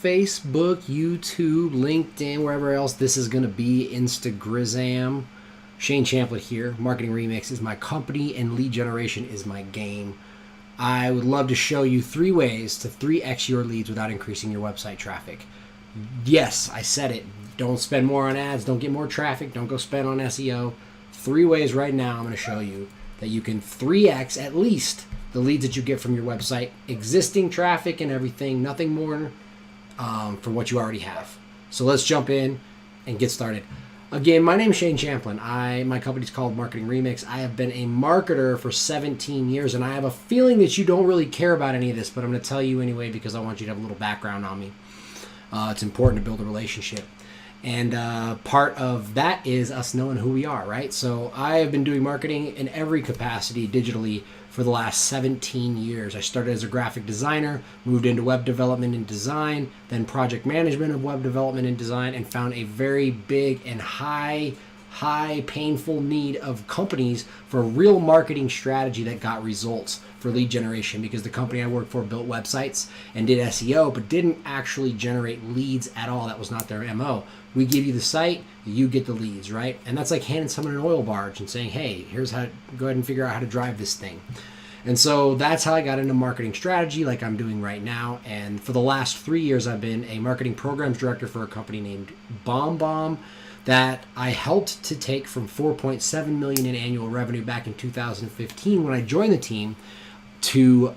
Facebook, YouTube, LinkedIn, wherever else this is going to be, Instagram. Shane Champlin here. Marketing Remix is my company and lead generation is my game. I would love to show you 3 ways to 3x your leads without increasing your website traffic. Yes, I said it. Don't spend more on ads. Don't get more traffic. Don't go spend on SEO. 3 ways right now I'm going to show you that you can 3x at least the leads that you get from your website, existing traffic and everything, nothing more from what you already have. So let's jump in and get started. Again, my name is Shane Champlin. My company's called Marketing Remix. I have been a marketer for 17 years, and I have a feeling that you don't really care about any of this, but I'm going to tell you anyway because I want you to have a little background on me. It's important to build a relationship. And part of that is us knowing who we are, right? So I have been doing marketing in every capacity digitally for the last 17 years. I started as a graphic designer, moved into web development and design, then project management of web development and design, and found a very big and high painful need of companies for a real marketing strategy that got results for lead generation, because the company I worked for built websites and did SEO but didn't actually generate leads at all. That was not their MO. We give you the site, you get the leads, right? And that's like handing someone an oil barge and saying, hey, here's how, go ahead and figure out how to drive this thing. And so that's how I got into marketing strategy like I'm doing right now. And for the last 3 years, I've been a marketing programs director for a company named BombBomb that I helped to take from 4.7 million in annual revenue back in 2015 when I joined the team to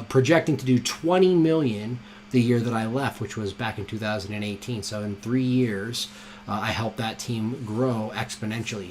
projecting to do 20 million the year that I left, which was back in 2018. So in 3 years, I helped that team grow exponentially.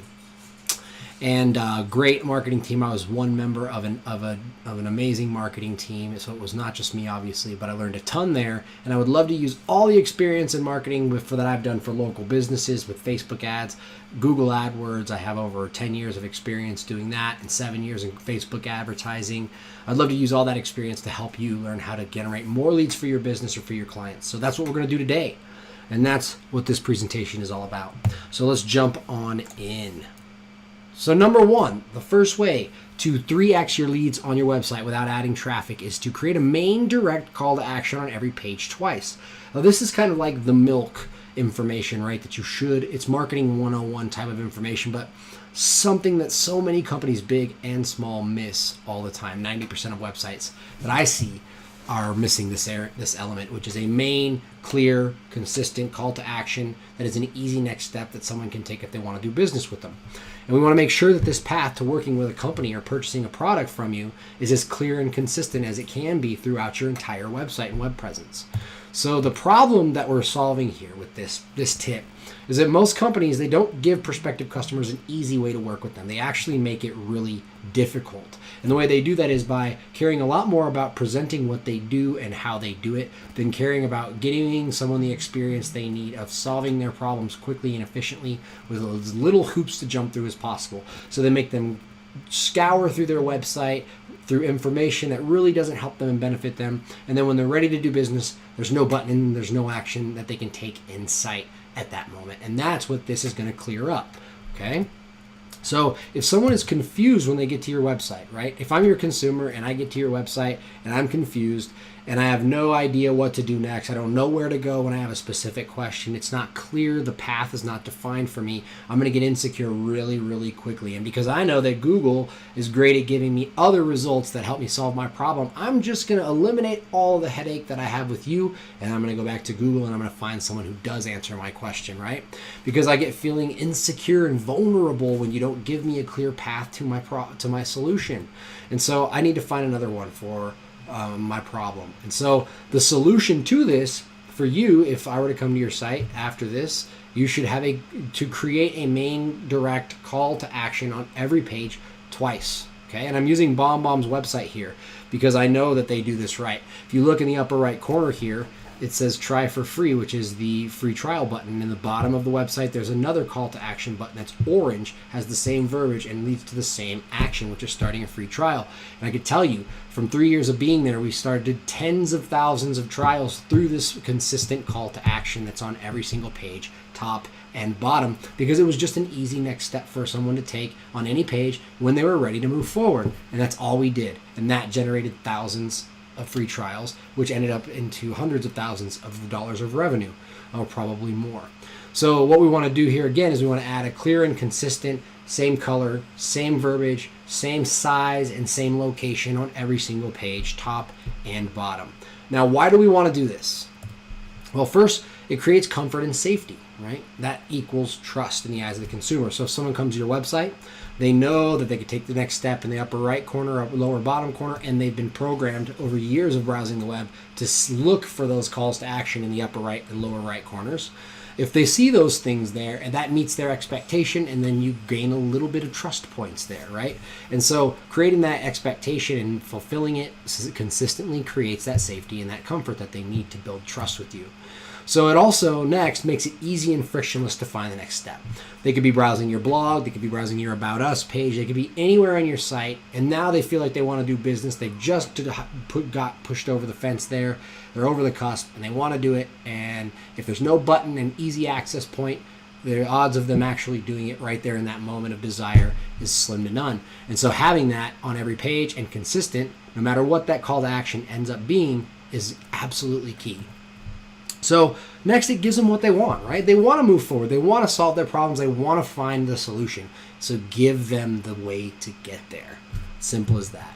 And great marketing team. I was one member of an amazing marketing team. So it was not just me, obviously, but I learned a ton there. And I would love to use all the experience in marketing that I've done for local businesses with Facebook ads, Google AdWords. I have over 10 years of experience doing that and 7 years in Facebook advertising. I'd love to use all that experience to help you learn how to generate more leads for your business or for your clients. So that's what we're going to do today. And that's what this presentation is all about. So let's jump on in. So number 1, the first way to 3x your leads on your website without adding traffic is to create a main direct call to action on every page twice. Now this is kind of like the milk information, right? That you should, it's marketing 101 type of information, but something that so many companies, big and small, miss all the time. 90% of websites that I see are missing this element, which is a main, clear, consistent call to action that is an easy next step that someone can take if they want to do business with them. And we want to make sure that this path to working with a company or purchasing a product from you is as clear and consistent as it can be throughout your entire website and web presence. So the problem that we're solving here with this tip is that most companies, they don't give prospective customers an easy way to work with them. They actually make it really difficult. And the way they do that is by caring a lot more about presenting what they do and how they do it than caring about giving someone the experience they need of solving their problems quickly and efficiently with as little hoops to jump through as possible. So they make them scour through their website through information that really doesn't help them and benefit them. And then when they're ready to do business, there's no button, there's no action that they can take in sight at that moment. And that's what this is going to clear up, okay? So if someone is confused when they get to your website, right? If I'm your consumer and I get to your website and I'm confused and I have no idea what to do next, I don't know where to go when I have a specific question, it's not clear, the path is not defined for me, I'm going to get insecure really, really quickly. And because I know that Google is great at giving me other results that help me solve my problem, I'm just going to eliminate all the headache that I have with you, and I'm going to go back to Google and I'm going to find someone who does answer my question, right? Because I get feeling insecure and vulnerable when you don't give me a clear path to my solution. And so I need to find another one for my problem. And so the solution to this for you, if I were to come to your site after this, you should have to create a main direct call to action on every page twice. Okay, and I'm using BombBomb's website here because I know that they do this right. If you look in the upper right corner here, it says try for free, which is the free trial button. In the bottom of the website, there's another call to action button that's orange, has the same verbiage, and leads to the same action, which is starting a free trial. And I could tell you, from 3 years of being there, we started tens of thousands of trials through this consistent call to action that's on every single page, top and bottom, because it was just an easy next step for someone to take on any page when they were ready to move forward. And that's all we did. And that generated thousands of free trials, which ended up into hundreds of thousands of dollars of revenue, or probably more. So what we want to do here again is we want to add a clear and consistent, same color, same verbiage, same size, and same location on every single page, top and bottom. Now, why do we want to do this? Well, first, it creates comfort and safety, right? That equals trust in the eyes of the consumer. So if someone comes to your website, they know that they could take the next step in the upper right corner, or lower bottom corner, and they've been programmed over years of browsing the web to look for those calls to action in the upper right and lower right corners. If they see those things there, and that meets their expectation, and then you gain a little bit of trust points there, right? And so creating that expectation and fulfilling it consistently creates that safety and that comfort that they need to build trust with you. So it also, next, makes it easy and frictionless to find the next step. They could be browsing your blog, they could be browsing your About Us page, they could be anywhere on your site, and now they feel like they want to do business. They just got pushed over the fence there. They're over the cusp, and they want to do it, and if there's no button and easy access point, the odds of them actually doing it right there in that moment of desire is slim to none. And so having that on every page and consistent, no matter what that call to action ends up being, is absolutely key. So next, it gives them what they want, right? They want to move forward. They want to solve their problems. They want to find the solution. So give them the way to get there. Simple as that.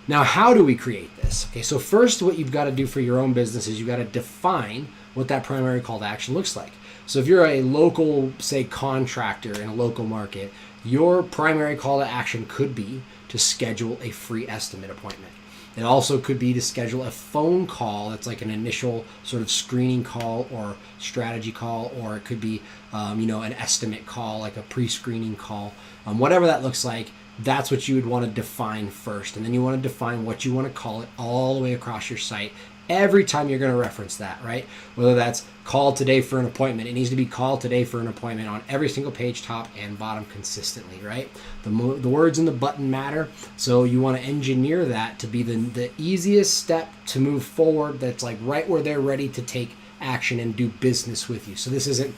Now, how do we create this? Okay, so first, what you've got to do for your own business is you've got to define what that primary call to action looks like. So if you're a local, say, contractor in a local market, your primary call to action could be to schedule a free estimate appointment. It also could be to schedule a phone call that's like an initial sort of screening call or strategy call, or it could be, an estimate call, like a pre-screening call. Whatever that looks like, that's what you would want to define first. And then you want to define what you want to call it all the way across your site every time you're going to reference that, right? Whether that's call today for an appointment, it needs to be call today for an appointment on every single page, top and bottom, consistently, right? The words in the button matter, so you want to engineer that to be the easiest step to move forward. That's like right where they're ready to take action and do business with you. So this isn't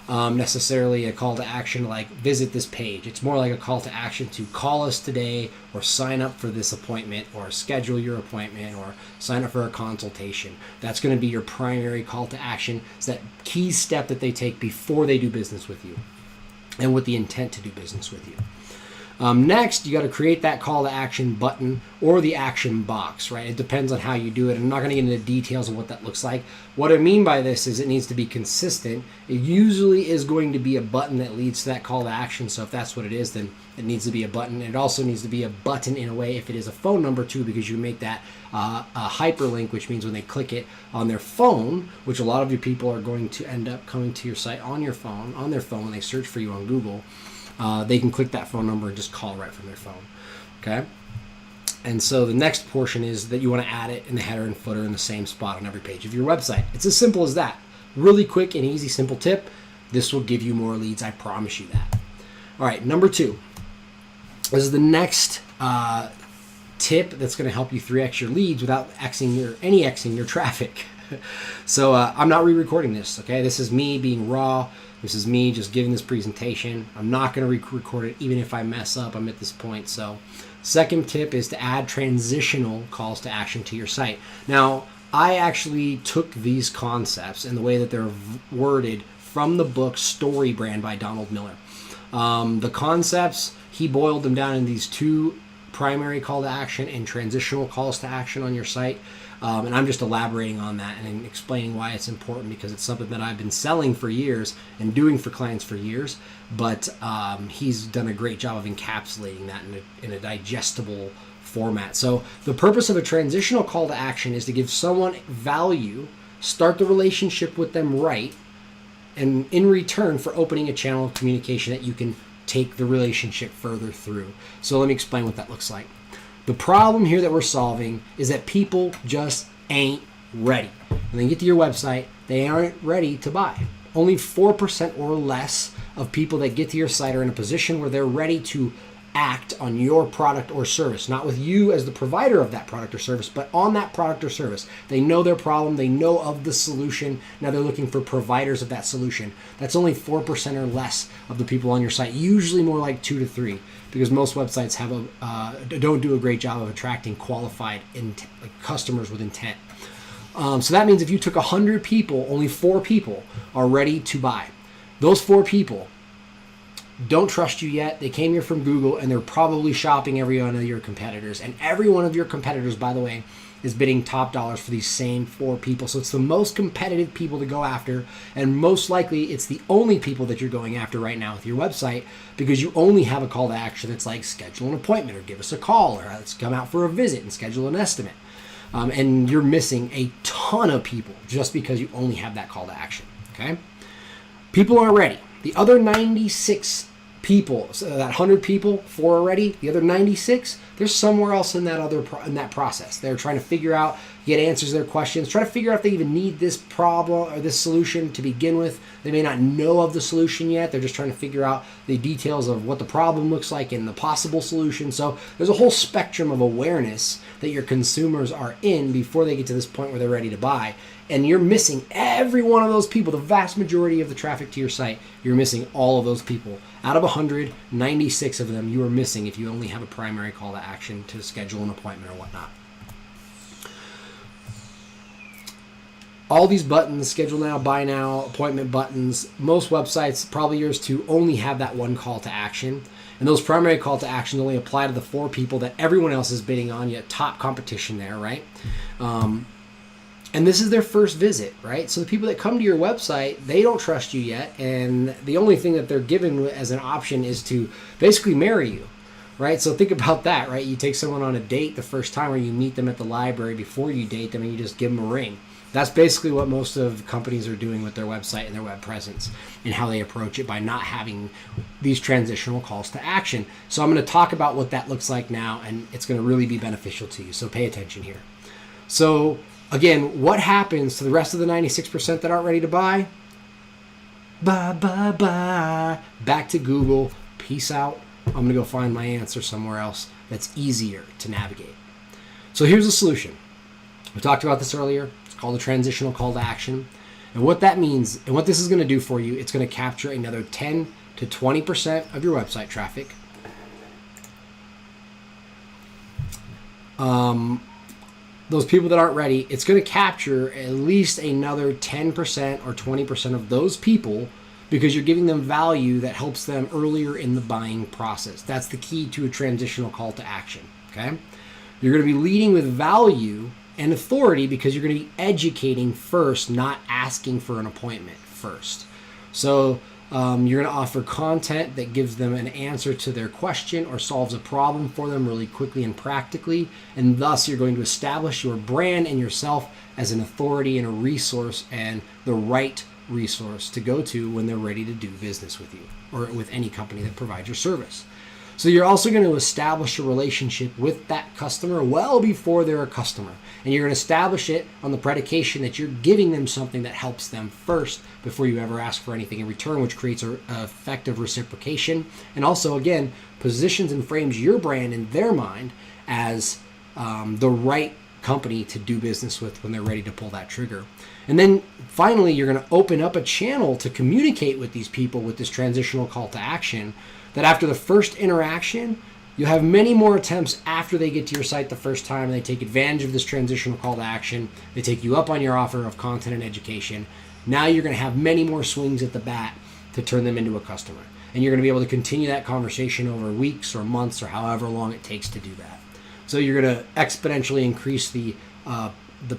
necessarily a call to action like visit this page. It's more like a call to action to call us today, or sign up for this appointment, or schedule your appointment, or sign up for a consultation. That's going to be your primary call to action. It's that key step that they take before they do business with you, and with the intent to do business with you. Next, you got to create that call to action button or the action box, right? It depends on how you do it. I'm not going to get into details of what that looks like. What I mean by this is it needs to be consistent. It usually is going to be a button that leads to that call to action. So if that's what it is, then it needs to be a button. It also needs to be a button in a way if it is a phone number too, because you make that a hyperlink, which means when they click it on their phone, which a lot of your people are going to end up coming to your site on their phone when they search for you on Google. They can click that phone number and just call right from their phone, okay? And so the next portion is that you want to add it in the header and footer in the same spot on every page of your website. It's as simple as that. Really quick and easy, simple tip. This will give you more leads, I promise you that. All right, number 2. This is the next tip that's going to help you 3x your leads without Xing your traffic. So I'm not re-recording this, okay? This is me being raw. This is me just giving this presentation. I'm not going to record it even if I mess up. I'm at this point. So second tip is to add transitional calls to action to your site. Now, I actually took these concepts and the way that they're worded from the book Story Brand by Donald Miller. The concepts, he boiled them down in these 2 primary call to action and transitional calls to action on your site. And I'm just elaborating on that and explaining why it's important, because it's something that I've been selling for years and doing for clients for years. But he's done a great job of encapsulating that in a digestible format. So the purpose of a transitional call to action is to give someone value, start the relationship with them right, and in return for opening a channel of communication that you can take the relationship further through. So let me explain what that looks like. The problem here that we're solving is that people just ain't ready. When they get to your website, they aren't ready to buy. Only 4% or less of people that get to your site are in a position where they're ready to act on your product or service, not with you as the provider of that product or service, but on that product or service. They know their problem, they know of the solution. Now they're looking for providers of that solution. That's only 4% or less of the people on your site, usually more like 2 to 3, because most websites don't do a great job of attracting qualified customers with intent. So that means if you took 100 people, only 4 people are ready to buy. Those 4 people don't trust you yet. They came here from Google, and they're probably shopping every one of your competitors. And every one of your competitors, by the way, is bidding top dollars for these same 4 people. So it's the most competitive people to go after. And most likely it's the only people that you're going after right now with your website, because you only have a call to action that's like schedule an appointment or give us a call or let's come out for a visit and schedule an estimate. And you're missing a ton of people just because you only have that call to action. Okay? People aren't ready. The other 96 people, so that 100 people, 4 already, the other 96, they're somewhere else in that process. They're trying to figure out, get answers to their questions, try to figure out if they even need this problem or this solution to begin with. They may not know of the solution yet. They're just trying to figure out the details of what the problem looks like and the possible solution. So there's a whole spectrum of awareness that your consumers are in before they get to this point where they're ready to buy. And you're missing every one of those people, the vast majority of the traffic to your site. You're missing all of those people. Out of 100, 96 of them you are missing if you only have a primary call to action to schedule an appointment or whatnot. All these buttons, schedule now, buy now, appointment buttons, most websites, probably yours too, only have that one call to action. And those primary call to actions only apply to the 4 people that everyone else is bidding on. You have top competition there, right? And this is their first visit, right? So the people that come to your website, they don't trust you yet. And the only thing that they're given as an option is to basically marry you, right? So think about that, right? You take someone on a date the first time, or you meet them at the library before you date them and you just give them a ring. That's basically what most of companies are doing with their website and their web presence and how they approach it by not having these transitional calls to action. So I'm going to talk about what that looks like now, and it's going to really be beneficial to you. So pay attention here. So again, what happens to the rest of the 96% that aren't ready to buy? Bye, bye, bye. Back to Google. Peace out. I'm going to go find my answer somewhere else that's easier to navigate. So here's the solution. We talked about this earlier. It's called a transitional call to action. And what that means, and what this is going to do for you, it's going to capture another 10 to 20% of your website traffic. Those people that aren't ready, it's going to capture at least another 10% or 20% of those people, because you're giving them value that helps them earlier in the buying process. That's the key to a transitional call to action. Okay? You're going to be leading with value and authority because you're going to be educating first, not asking for an appointment first. So you're going to offer content that gives them an answer to their question or solves a problem for them really quickly and practically. And thus you're going to establish your brand and yourself as an authority and a resource, and the right resource to go to when they're ready to do business with you or with any company that provides your service. So you're also going to establish a relationship with that customer well before they're a customer. And you're going to establish it on the predication that you're giving them something that helps them first before you ever ask for anything in return, which creates an effective reciprocation. And also, again, positions and frames your brand in their mind as the right company to do business with when they're ready to pull that trigger. And then finally, you're going to open up a channel to communicate with these people with this transitional call to action, that after the first interaction, you'll have many more attempts after they get to your site the first time and they take advantage of this transitional call to action. They take you up on your offer of content and education. Now you're going to have many more swings at the bat to turn them into a customer. And you're going to be able to continue that conversation over weeks or months or however long it takes to do that. So you're going to exponentially increase the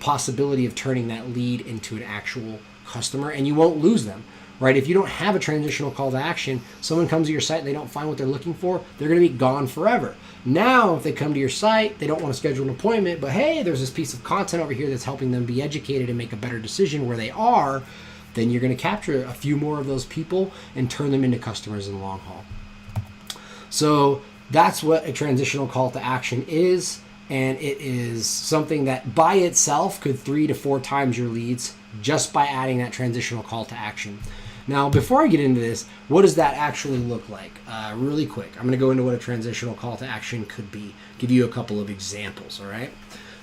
possibility of turning that lead into an actual customer, and you won't lose them. Right? If you don't have a transitional call to action, someone comes to your site and they don't find what they're looking for, they're going to be gone forever. Now, if they come to your site, they don't want to schedule an appointment, but hey, there's this piece of content over here that's helping them be educated and make a better decision where they are, then you're going to capture a few more of those people and turn them into customers in the long haul. So that's what a transitional call to action is, and it is something that by itself could 3 to 4 times your leads just by adding that transitional call to action. Now, before I get into this, what does that actually look like? Really quick, I'm going to go into what a transitional call to action could be, give you a couple of examples, all right?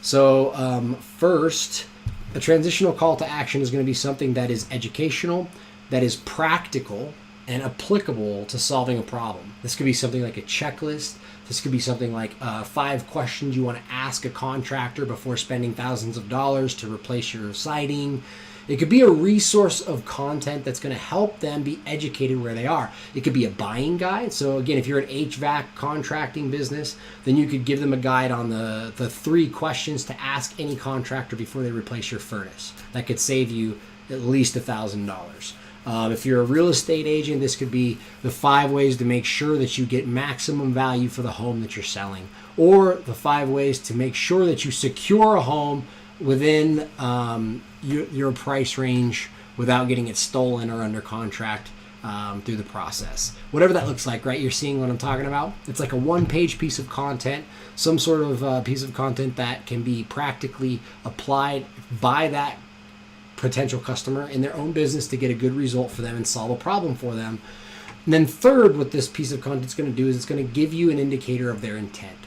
So first, a transitional call to action is going to be something that is educational, that is practical, and applicable to solving a problem. This could be something like a checklist. This could be something like 5 questions you want to ask a contractor before spending thousands of dollars to replace your siding. It could be a resource of content that's going to help them be educated where they are. It could be a buying guide. So again, if you're an HVAC contracting business, then you could give them a guide on the 3 questions to ask any contractor before they replace your furnace. That could save you at least $1,000. If you're a real estate agent, this could be the 5 ways to make sure that you get maximum value for the home that you're selling, or the 5 ways to make sure that you secure a home within your price range without getting it stolen or under contract through the process. Whatever that looks like, right? You're seeing what I'm talking about? It's like a 1-page piece of content, some sort of piece of content that can be practically applied by that potential customer in their own business to get a good result for them and solve a problem for them. And then third, what this piece of content is going to do is it's going to give you an indicator of their intent.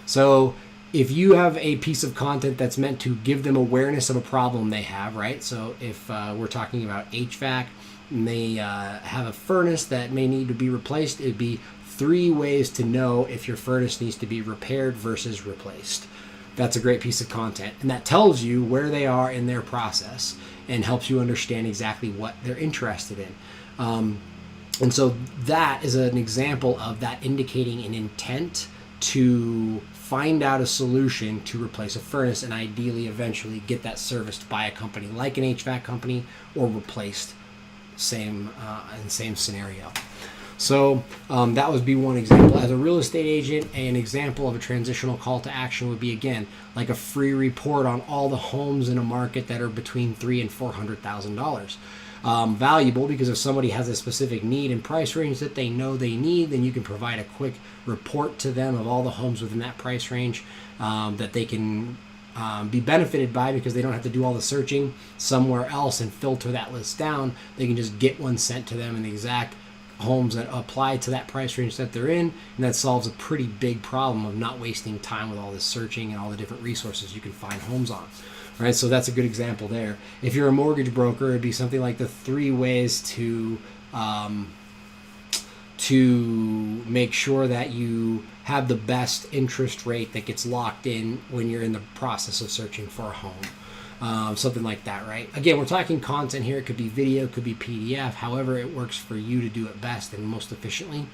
So if you have a piece of content that's meant to give them awareness of a problem they have, right? So if we're talking about HVAC and they have a furnace that may need to be replaced, it'd be 3 ways to know if your furnace needs to be repaired versus replaced. That's a great piece of content. And that tells you where they are in their process and helps you understand exactly what they're interested in. And so that is an example of that indicating an intent to find out a solution to replace a furnace and ideally eventually get that serviced by a company like an HVAC company or replaced, same scenario. So that would be one example. As a real estate agent, an example of a transitional call to action would be, again, like a free report on all the homes in a market that are between $300,000 and $400,000. Valuable because if somebody has a specific need and price range that they know they need, then you can provide a quick report to them of all the homes within that price range that they can be benefited by, because they don't have to do all the searching somewhere else and filter that list down. They can just get one sent to them in the exact homes that apply to that price range that they're in, and that solves a pretty big problem of not wasting time with all this searching and all the different resources you can find homes on. Right, so that's a good example there. If you're a mortgage broker, it'd be something like the 3 ways to make sure that you have the best interest rate that gets locked in when you're in the process of searching for a home. Something like that, right? Again, we're talking content here. It could be video, it could be PDF. However it works for you to do it best and most efficiently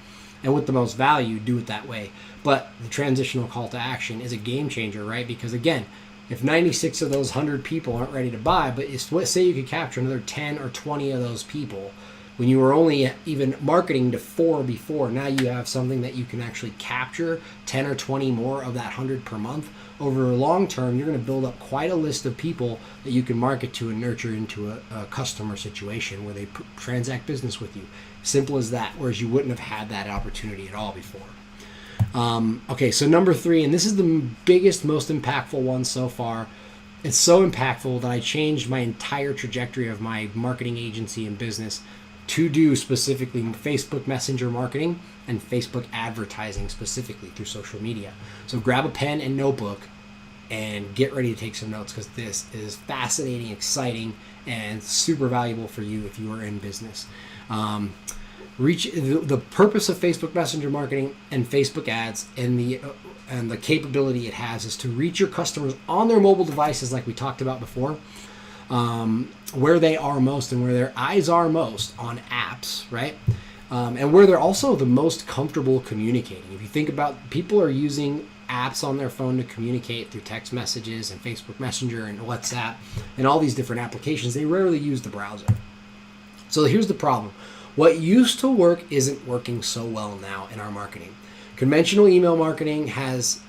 and with the most value, do it that way. But the transitional call to action is a game changer, right? Because again, if 96 of those 100 people aren't ready to buy, but say you could capture another 10 or 20 of those people when you were only even marketing to 4 before, now you have something that you can actually capture 10 or 20 more of that 100 per month. Over the long term, you're going to build up quite a list of people that you can market to and nurture into a customer situation where they transact business with you. Simple as that, whereas you wouldn't have had that opportunity at all before. Okay, so number 3, and this is the biggest, most impactful one so far. It's so impactful that I changed my entire trajectory of my marketing agency and business to do specifically Facebook Messenger marketing and Facebook advertising specifically through social media. So grab a pen and notebook and get ready to take some notes, because this is fascinating, exciting, and super valuable for you if you are in business. The purpose of Facebook Messenger marketing and Facebook ads and the capability it has is to reach your customers on their mobile devices, like we talked about before, where they are most and where their eyes are most on apps, right? And where they're also the most comfortable communicating. If you think about, people are using apps on their phone to communicate through text messages and Facebook Messenger and WhatsApp and all these different applications. They rarely use the browser. So here's the problem. What used to work isn't working so well now in our marketing. Conventional email marketing has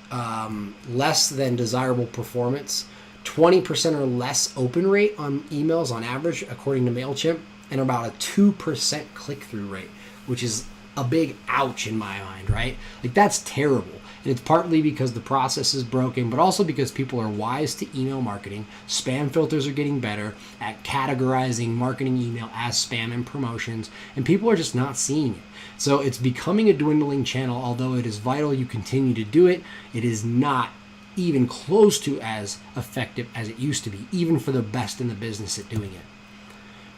less than desirable performance, 20% or less open rate on emails on average, according to MailChimp, and about a 2% click-through rate, which is a big ouch in my mind, right? Like, that's terrible. And it's partly because the process is broken, but also because people are wise to email marketing. Spam filters are getting better at categorizing marketing email as spam and promotions, and people are just not seeing it. So it's becoming a dwindling channel. Although it is vital you continue to do it, it is not even close to as effective as it used to be, even for the best in the business at doing it.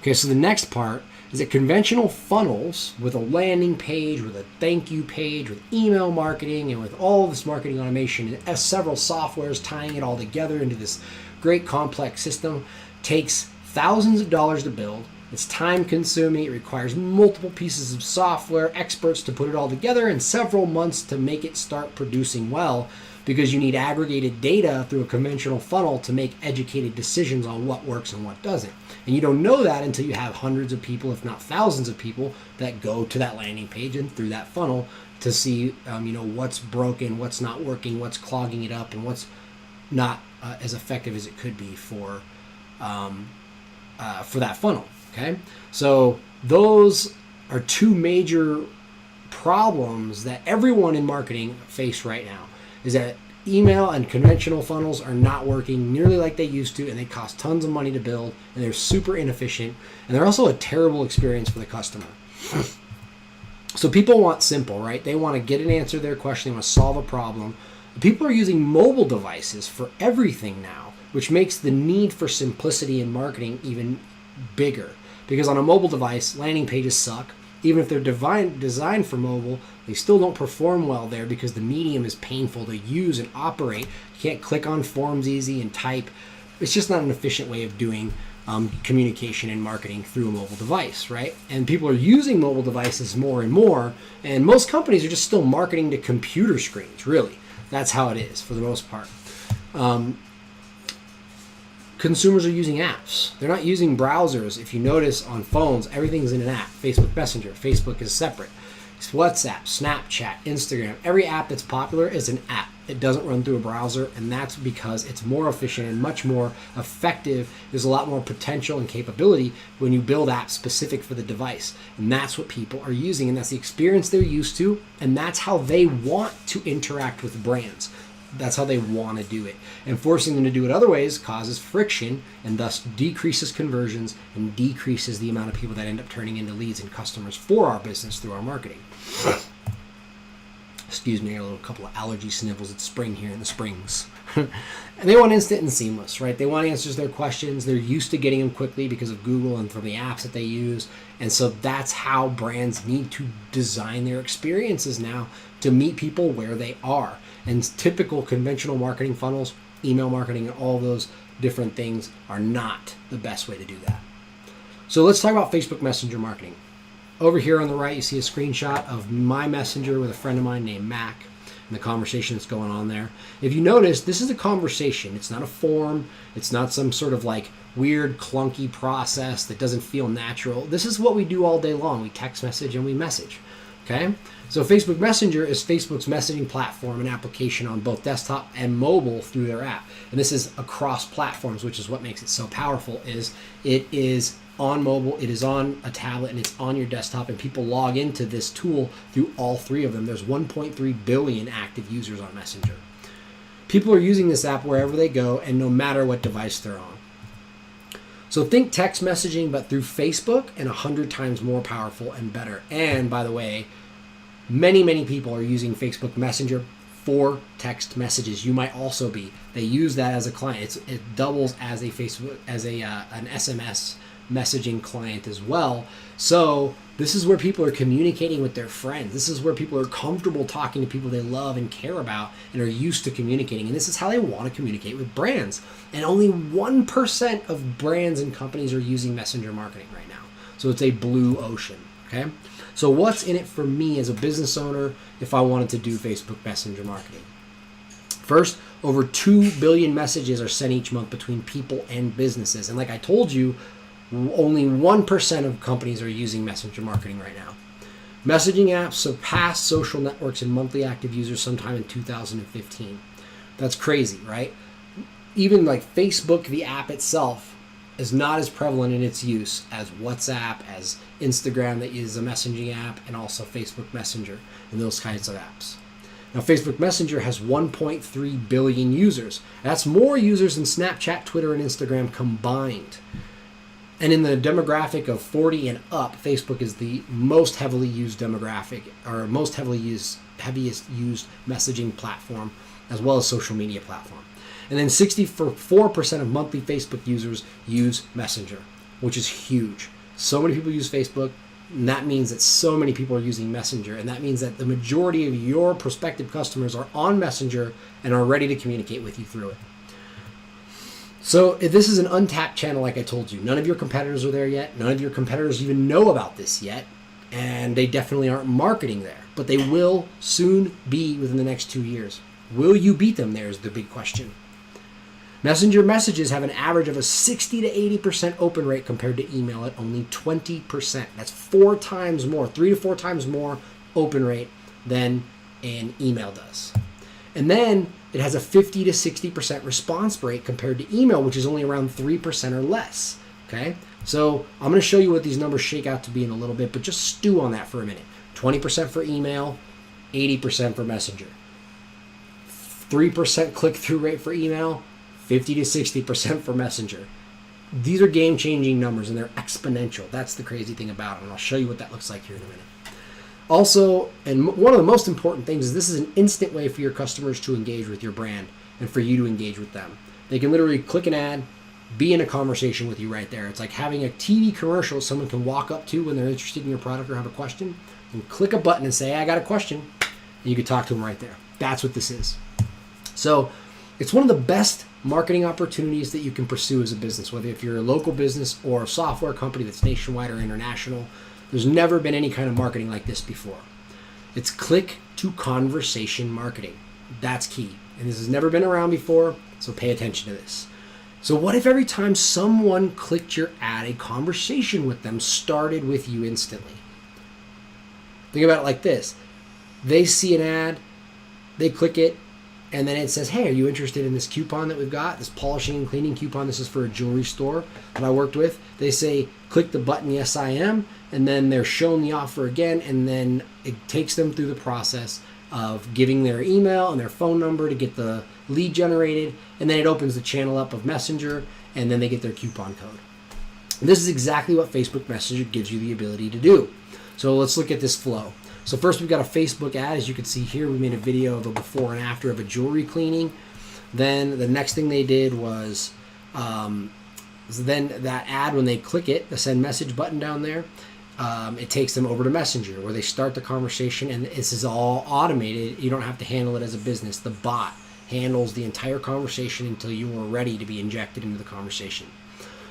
Okay, so the next part is that conventional funnels with a landing page, with a thank you page, with email marketing, and with all this marketing automation and several softwares tying it all together into this great complex system, takes thousands of dollars to build. It's time consuming. It requires multiple pieces of software, experts to put it all together, and several months to make it start producing well, because you need aggregated data through a conventional funnel to make educated decisions on what works and what doesn't. And you don't know that until you have hundreds of people, if not thousands of people, that go to that landing page and through that funnel to see what's broken, what's not working, what's clogging it up, and what's not as effective as it could be for that funnel. Okay, so those are two major problems that everyone in marketing face right now, is that email and conventional funnels are not working nearly like they used to, and they cost tons of money to build, and they're super inefficient, and they're also a terrible experience for the customer. So people want simple, right? They want to get an answer to their question. They want to solve a problem. People are using mobile devices for everything now, which makes the need for simplicity in marketing even bigger. Because on a mobile device, landing pages suck. Even if they're designed for mobile, they still don't perform well there because the medium is painful to use and operate. You can't click on forms easy and type. It's just not an efficient way of doing communication and marketing through a mobile device, right? And people are using mobile devices more and more, and most companies are just still marketing to computer screens, really. That's how it is for the most part. Consumers are using apps. They're not using browsers. If you notice on phones, everything's in an app. Facebook Messenger, Facebook is separate. It's WhatsApp, Snapchat, Instagram. Every app that's popular is an app. It doesn't run through a browser, and that's because it's more efficient and much more effective. There's a lot more potential and capability when you build apps specific for the device. And that's what people are using, and that's the experience they're used to, and that's how they want to interact with brands. That's how they want to do it. And forcing them to do it other ways causes friction, and thus decreases conversions and decreases the amount of people that end up turning into leads and customers for our business through our marketing. Excuse me, I got a couple of allergy sniffles. It's spring here in the Springs. And they want instant and seamless, right? They want answers to their questions. They're used to getting them quickly because of Google and from the apps that they use. And so that's how brands need to design their experiences now to meet people where they are. And typical conventional marketing funnels, email marketing, and all those different things are not the best way to do that. So let's talk about Facebook Messenger marketing. Over here on the right, you see a screenshot of my messenger with a friend of mine named Mac and the conversation that's going on there. If you notice, this is a conversation. It's not a form. It's not some sort of like weird, clunky process that doesn't feel natural. This is what we do all day long. We text message and we message. Okay? So Facebook Messenger is Facebook's messaging platform and application on both desktop and mobile through their app. And this is across platforms, which is what makes it so powerful, is it is on mobile, it is on a tablet, and it's on your desktop, and people log into this tool through all three of them. There's 1.3 billion active users on Messenger. People are using this app wherever they go and no matter what device they're on. So think text messaging, but through Facebook, and 100 times more powerful and better. And by the way, many people are using Facebook Messenger for text messages. You might also be. They use that as a client. It doubles as a Facebook, as an SMS messaging client as well. So this is where people are communicating with their friends. This is where people are comfortable talking to people they love and care about and are used to communicating. And this is how they want to communicate with brands. And only 1% of brands and companies are using messenger marketing right now. So it's a blue ocean. Okay. So what's in it for me as a business owner if I wanted to do Facebook Messenger marketing? First, over 2 billion messages are sent each month between people and businesses. And like I told you, only 1% of companies are using messenger marketing right now. Messaging apps surpassed social networks in monthly active users sometime in 2015. That's crazy, right? Even like Facebook, the app itself, is not as prevalent in its use as WhatsApp, as Instagram that is a messaging app, and also Facebook Messenger and those kinds of apps. Now, Facebook Messenger has 1.3 billion users. That's more users than Snapchat, Twitter, and Instagram combined. And in the demographic of 40 and up, Facebook is the most heavily used demographic, or most heaviest used messaging platform, as well as social media platform. And then 64% of monthly Facebook users use Messenger, which is huge. So many people use Facebook, and that means that so many people are using Messenger, and that means that the majority of your prospective customers are on Messenger and are ready to communicate with you through it. So if this is an untapped channel, like I told you, none of your competitors are there yet. None of your competitors even know about this yet, and they definitely aren't marketing there. But they will soon be within the next 2 years. Will you beat them there is the big question. Messenger messages have an average of a 60 to 80% open rate compared to email at only 20%. That's 4 times more, 3 to 4 times more open rate than an email does. And then it has a 50 to 60% response rate compared to email, which is only around 3% or less. Okay, so I'm going to show you what these numbers shake out to be in a little bit, but just stew on that for a minute. 20% for email, 80% for Messenger. 3% click-through rate for email, 50 to 60% for Messenger. These are game-changing numbers, and they're exponential. That's the crazy thing about it, and I'll show you what that looks like here in a minute. Also, and one of the most important things is this is an instant way for your customers to engage with your brand and for you to engage with them. They can literally click an ad, be in a conversation with you right there. It's like having a TV commercial someone can walk up to when they're interested in your product or have a question, and click a button and say, hey, I got a question, and you can talk to them right there. That's what this is. So it's one of the best marketing opportunities that you can pursue as a business, whether if you're a local business or a software company that's nationwide or international. There's never been any kind of marketing like this before. It's click to conversation marketing. That's key. And this has never been around before, so pay attention to this. So what if every time someone clicked your ad, a conversation with them started with you instantly? Think about it like this. They see an ad, they click it, and then it says, hey, are you interested in this coupon that we've got? This polishing and cleaning coupon. This is for a jewelry store that I worked with. They say, click the button, yes, I am. And then they're shown the offer again. And then it takes them through the process of giving their email and their phone number to get the lead generated. And then it opens the channel up of Messenger, and then they get their coupon code. And this is exactly what Facebook Messenger gives you the ability to do. So let's look at this flow. So first we've got a Facebook ad. As you can see here, we made a video of a before and after of a jewelry cleaning. Then the next thing they did was, then that ad, when they click it, the send message button down there, it takes them over to Messenger where they start the conversation, and this is all automated. You don't have to handle it as a business. The bot handles the entire conversation until you are ready to be injected into the conversation.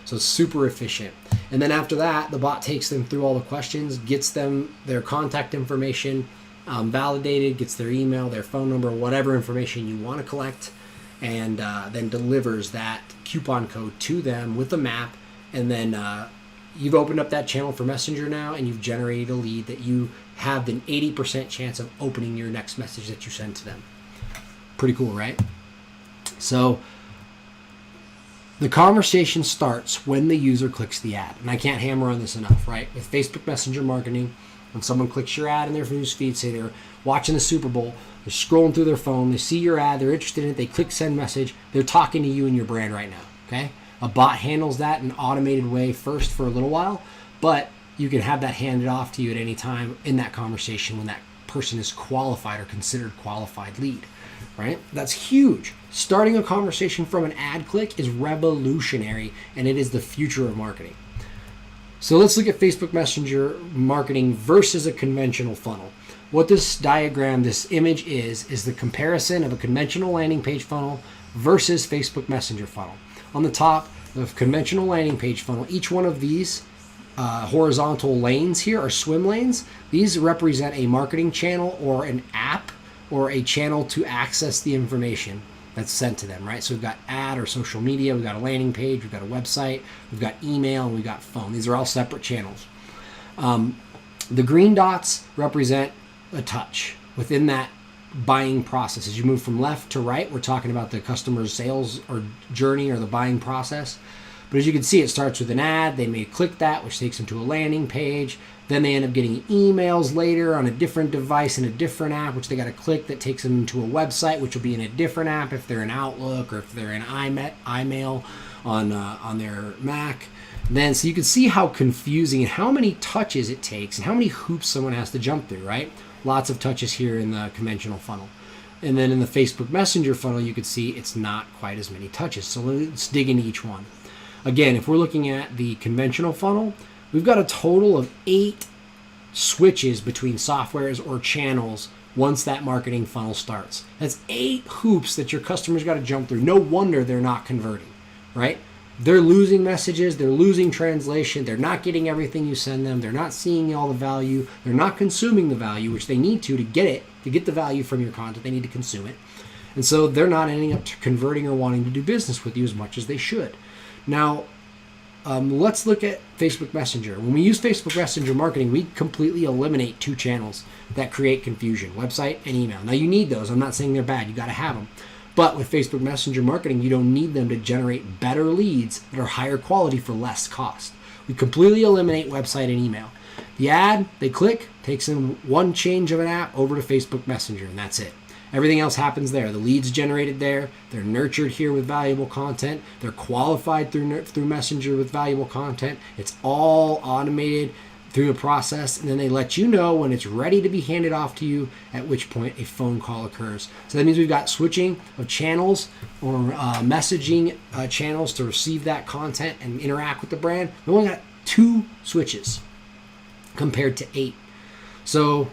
So it's super efficient. And then after that, the bot takes them through all the questions, gets them their contact information validated, gets their email, their phone number, whatever information you want to collect, and then delivers that coupon code to them with a map. And then you've opened up that channel for Messenger now, and you've generated a lead that you have an 80% chance of opening your next message that you send to them. Pretty cool, right? So the conversation starts when the user clicks the ad. And I can't hammer on this enough, right? With Facebook Messenger marketing, when someone clicks your ad in their news feed, say they're watching the Super Bowl, they're scrolling through their phone, they see your ad, they're interested in it, they click send message, they're talking to you and your brand right now, okay? A bot handles that in an automated way first for a little while, but you can have that handed off to you at any time in that conversation when that person is qualified or considered qualified lead, right? That's huge. Starting a conversation from an ad click is revolutionary, and it is the future of marketing. So let's look at Facebook Messenger marketing versus a conventional funnel. What this diagram, this image is the comparison of a conventional landing page funnel versus Facebook Messenger funnel. On the top, the conventional landing page funnel, each one of these horizontal lanes here are swim lanes. These represent a marketing channel or an app or a channel to access the information that's sent to them, right? So we've got ad or social media, we've got a landing page, we've got a website, we've got email, and we've got phone. These are all separate channels. The green dots represent a touch within that buying process. As you move from left to right, we're talking about the customer's sales or journey or the buying process. But as you can see, it starts with an ad. They may click that, which takes them to a landing page. Then they end up getting emails later on a different device in a different app, which they got to click. That takes them to a website, which will be in a different app if they're in Outlook or if they're in iMail on their Mac. Then, so you can see how confusing and how many touches it takes and how many hoops someone has to jump through, right? Lots of touches here in the conventional funnel. And then in the Facebook Messenger funnel, you can see it's not quite as many touches. So let's dig into each one. Again, if we're looking at the conventional funnel, we've got a total of 8 switches between softwares or channels once that marketing funnel starts. That's 8 hoops that your customers got to jump through. No wonder they're not converting, right? They're losing messages, they're losing translation, they're not getting everything you send them, they're not seeing all the value, they're not consuming the value, which they need to get the value from your content, they need to consume it. And so they're not ending up converting or wanting to do business with you as much as they should. Now, let's look at Facebook Messenger. When we use Facebook Messenger marketing, we completely eliminate 2 channels that create confusion, website and email. Now, you need those. I'm not saying they're bad. You got to have them. But with Facebook Messenger marketing, you don't need them to generate better leads that are higher quality for less cost. We completely eliminate website and email. The ad, they click, takes them one change of an app over to Facebook Messenger, and that's it. Everything else happens there. The leads generated there. They're nurtured here with valuable content. They're qualified through Messenger with valuable content. It's all automated through the process, and then they let you know when it's ready to be handed off to you, at which point a phone call occurs. So that means we've got switching of channels or messaging channels to receive that content and interact with the brand. We only got 2 switches compared to 8. So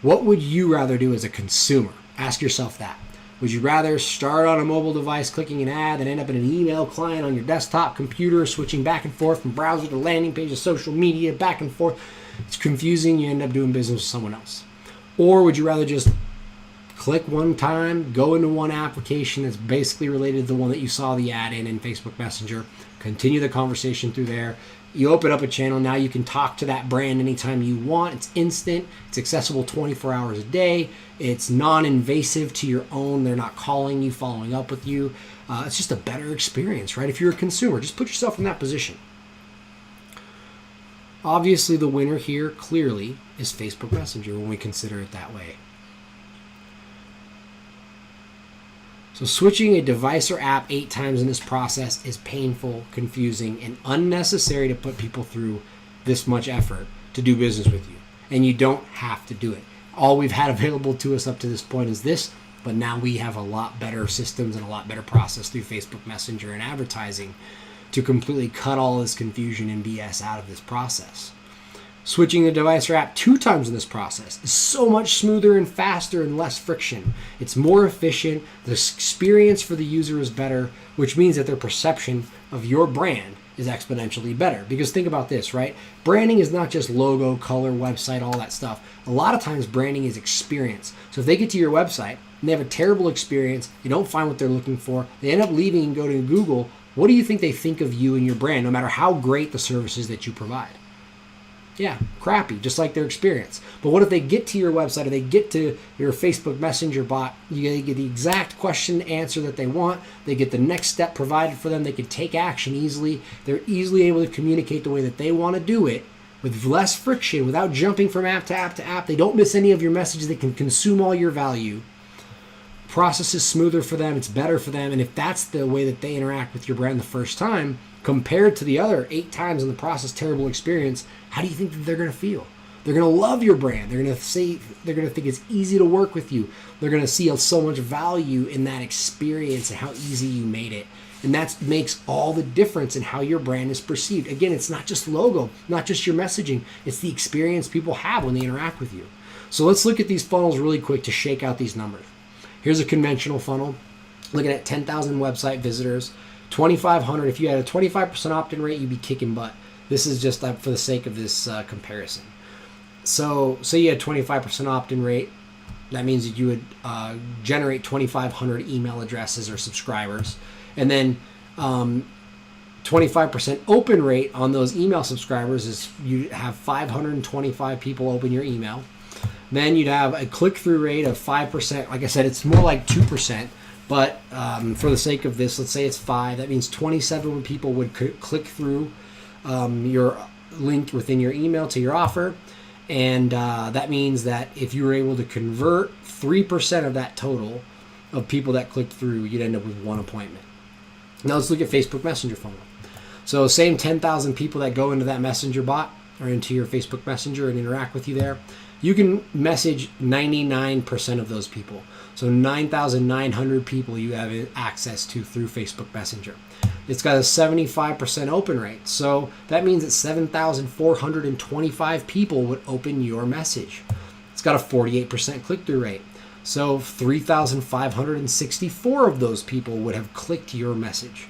what would you rather do as a consumer? Ask yourself that. Would you rather start on a mobile device clicking an ad and end up in an email client on your desktop computer, switching back and forth from browser to landing page to social media, back and forth? It's confusing. You end up doing business with someone else. Or would you rather just click one time, go into one application that's basically related to the one that you saw the ad in Facebook Messenger, continue the conversation through there? You open up a channel, now you can talk to that brand anytime you want. It's instant. It's accessible 24 hours a day. It's non-invasive to your own. They're not calling you, following up with you. It's just a better experience, right? If you're a consumer, just put yourself in that position. Obviously, the winner here clearly is Facebook Messenger when we consider it that way. So switching a device or app 8 times in this process is painful, confusing, and unnecessary to put people through this much effort to do business with you. And you don't have to do it. All we've had available to us up to this point is this, but now we have a lot better systems and a lot better process through Facebook Messenger and advertising to completely cut all this confusion and BS out of this process. Switching the device or app 2 times in this process is so much smoother and faster and less friction. It's more efficient. The experience for the user is better, which means that their perception of your brand is exponentially better. Because think about this, right? Branding is not just logo, color, website, all that stuff. A lot of times branding is experience. So if they get to your website and they have a terrible experience, they don't find what they're looking for, they end up leaving and go to Google, what do you think they think of you and your brand, no matter how great the services that you provide? Yeah, crappy, just like their experience. But what if they get to your website or they get to your Facebook Messenger bot, you get the exact question answer that they want, they get the next step provided for them, they can take action easily, they're easily able to communicate the way that they want to do it with less friction, without jumping from app to app to app. They don't miss any of your messages, they can consume all your value. Process is smoother for them, it's better for them, and if that's the way that they interact with your brand the first time, compared to the other 8 times in the process, terrible experience, how do you think that they're going to feel? They're going to love your brand. They're going to think it's easy to work with you. They're going to see so much value in that experience and how easy you made it. And that makes all the difference in how your brand is perceived. Again, it's not just logo, not just your messaging. It's the experience people have when they interact with you. So let's look at these funnels really quick to shake out these numbers. Here's a conventional funnel. Looking at 10,000 website visitors, 2,500. If you had a 25% opt-in rate, you'd be kicking butt. This is just for the sake of this comparison. So say you had 25% opt-in rate. That means that you would generate 2,500 email addresses or subscribers. And then 25% open rate on those email subscribers is you have 525 people open your email. Then you'd have a click-through rate of 5%. Like I said, it's more like 2%. But for the sake of this, let's say it's 5. That means 27 people would click through your link within your email to your offer. And that means that if you were able to convert 3% of that total of people that clicked through, you'd end up with 1 appointment. Now let's look at Facebook Messenger funnel. So same 10,000 people that go into that Messenger bot or into your Facebook Messenger and interact with you there. You can message 99% of those people. So 9,900 people you have access to through Facebook Messenger. It's got a 75% open rate. So that means that 7,425 people would open your message. It's got a 48% click-through rate. So 3,564 of those people would have clicked your message.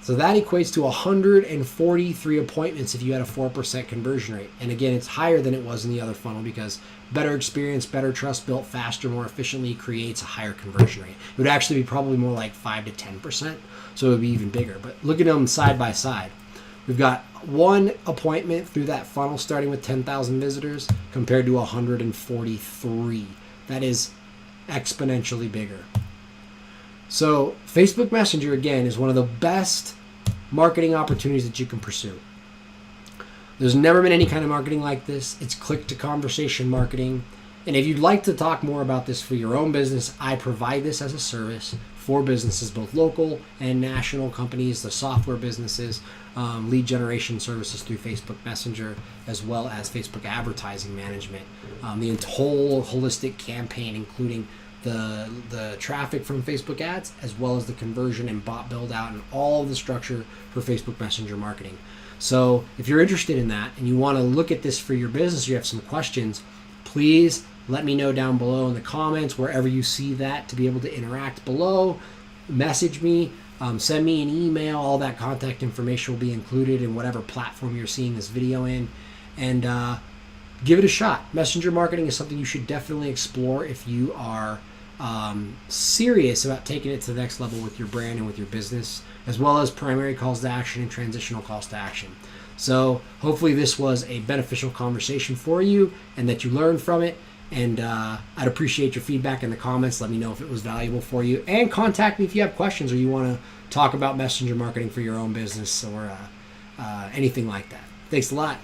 So that equates to 143 appointments if you had a 4% conversion rate. And again, it's higher than it was in the other funnel because better experience, better trust built faster, more efficiently creates a higher conversion rate. It would actually be probably more like 5 to 10%, so it would be even bigger. But look at them side by side. We've got 1 appointment through that funnel starting with 10,000 visitors compared to 143. That is exponentially bigger. So Facebook Messenger, again, is one of the best marketing opportunities that you can pursue. There's never been any kind of marketing like this. It's click-to-conversation marketing. And if you'd like to talk more about this for your own business, I provide this as a service for businesses, both local and national companies, the software businesses, lead generation services through Facebook Messenger, as well as Facebook advertising management. The whole holistic campaign, including the traffic from Facebook ads, as well as the conversion and bot build out and all of the structure for Facebook Messenger marketing. So if you're interested in that and you want to look at this for your business, you have some questions, please let me know down below in the comments, wherever you see that, to be able to interact below. Message me, send me an email. All that contact information will be included in whatever platform you're seeing this video in. And give it a shot. Messenger marketing is something you should definitely explore if you are serious about taking it to the next level with your brand and with your business, as well as primary calls to action and transitional calls to action. So hopefully this was a beneficial conversation for you and that you learned from it. And I'd appreciate your feedback in the comments. Let me know if it was valuable for you. And contact me if you have questions or you want to talk about messenger marketing for your own business or anything like that. Thanks a lot.